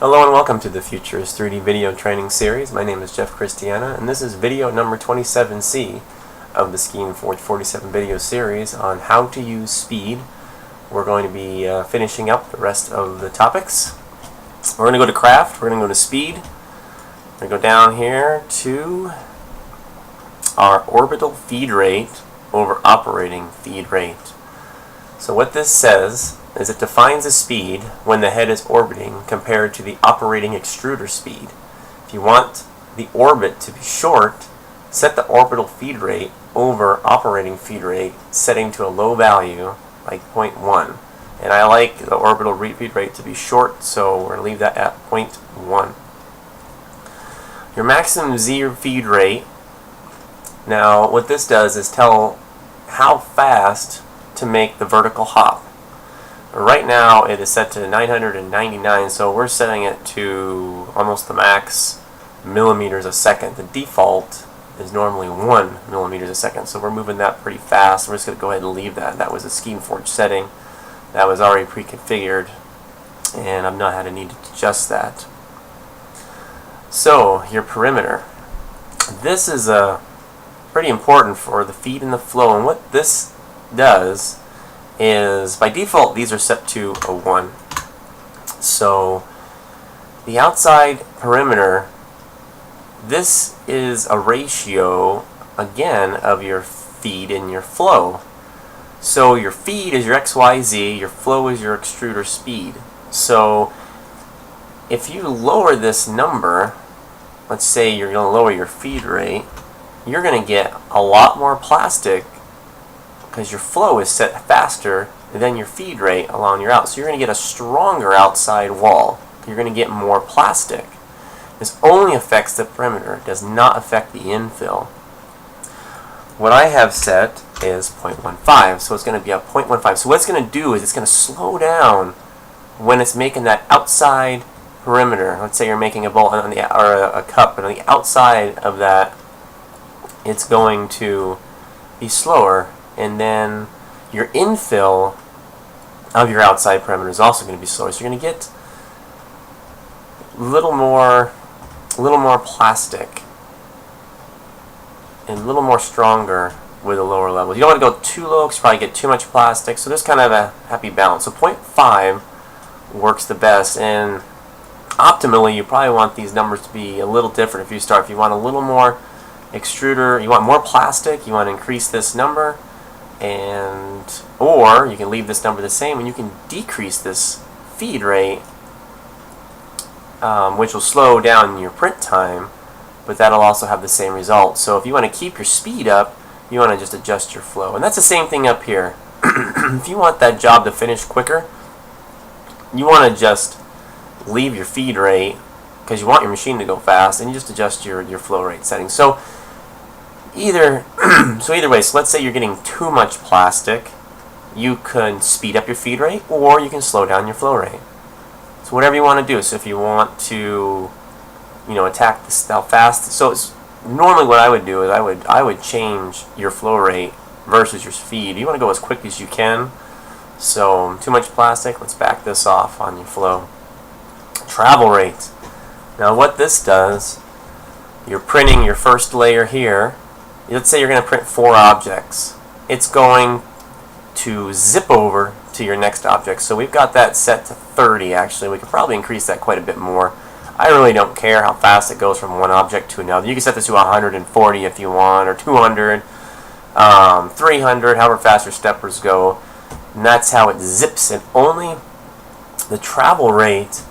Hello and welcome to the Futures 3D Video Training Series. My name is Jeff Christiana, and this is video number 27C of the Skeinforge 47 video series on how to use speed. We're going to be finishing up the rest of the topics. We're going to go to craft, we're going to go to speed, we're going to go down here to our orbital feed rate over operating feed rate. So what this says is it defines a speed when the head is orbiting compared to the operating extruder speed. If you want the orbit to be short, set the orbital feed rate over operating feed rate, setting to a low value like 0.1. And I like the orbital feed rate to be short, so we're going to leave that at 0.1. Your maximum Z feed rate, now what this does is tell how fast to make the vertical hop. Right now it is set to 999, so we're setting it to almost the max millimeters a second. The default is normally 1 millimeters a second, so we're moving that pretty fast. We're just going to go ahead and leave that. That was a Skeinforge setting that was already pre-configured, and I've not had a need to adjust that. So your perimeter. This is pretty important for the feed and the flow, and what this does is, by default, these are set to a 1. So the outside perimeter, this is a ratio, again, of your feed and your flow. So your feed is your XYZ, your flow is your extruder speed. So if you lower this number, let's say you're going to lower your feed rate, you're going to get a lot more plastic because your flow is set faster than your feed rate along your out. So you're going to get a stronger outside wall. You're going to get more plastic. This only affects the perimeter. It does not affect the infill. What I have set is 0.15, so it's going to be a 0.15. So what it's going to do is it's going to slow down when it's making that outside perimeter. Let's say you're making a bowl on the, or a cup, and on the outside of that, it's going to be slower. And then your infill of your outside perimeter is also going to be slower. So you're going to get a little more plastic and a little more stronger with a lower level. You don't want to go too low because you probably get too much plastic. So there's kind of a happy balance. So 0.5 works the best. And optimally, you probably want these numbers to be a little different if you start. If you want a little more extruder, you want more plastic, you want to increase this number. Or you can leave this number the same, and you can decrease this feed rate, which will slow down your print time, but that'll also have the same result. So if you want to keep your speed up, you want to just adjust your flow. And that's the same thing up here. If you want that job to finish quicker, you want to just leave your feed rate because you want your machine to go fast, and you just adjust your flow rate settings. So either way, so let's say you're getting too much plastic, you can speed up your feed rate, or you can slow down your flow rate. So whatever you want to do. So if you want to, attack this how fast. So it's normally what I would do is I would change your flow rate versus your speed. You want to go as quick as you can. So too much plastic, let's back this off on your flow. Travel rate. Now what this does, you're printing your first layer here. Let's say you're going to print 4 objects. It's going to zip over to your next object. So we've got that set to 30 actually. We could probably increase that quite a bit more. I really don't care how fast it goes from one object to another. You can set this to 140 if you want, or 200, 300, however fast your steppers go. And that's how it zips. And only the travel rate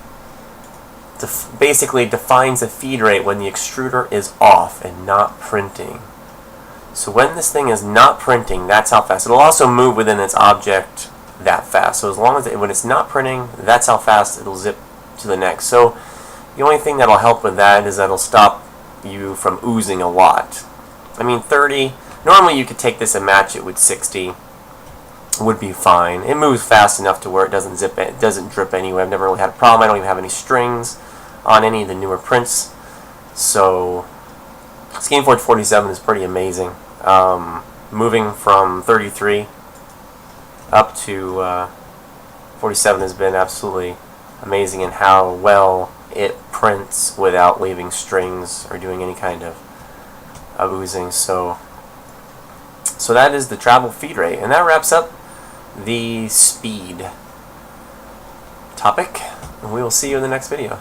basically defines the feed rate when the extruder is off and not printing. So when this thing is not printing, that's how fast. It'll also move within its object that fast. So as long as when it's not printing, that's how fast it'll zip to the next. So the only thing that'll help with that is that'll stop you from oozing a lot. I mean 30, normally you could take this and match it with 60. Would be fine. It moves fast enough to where it doesn't zip, it doesn't drip anyway. I've never really had a problem. I don't even have any strings on any of the newer prints. So Skeinforge 47 is pretty amazing. Moving from 33 up to 47 has been absolutely amazing in how well it prints without leaving strings or doing any kind of oozing. So that is the travel feed rate, and that wraps up the speed topic, and we will see you in the next video.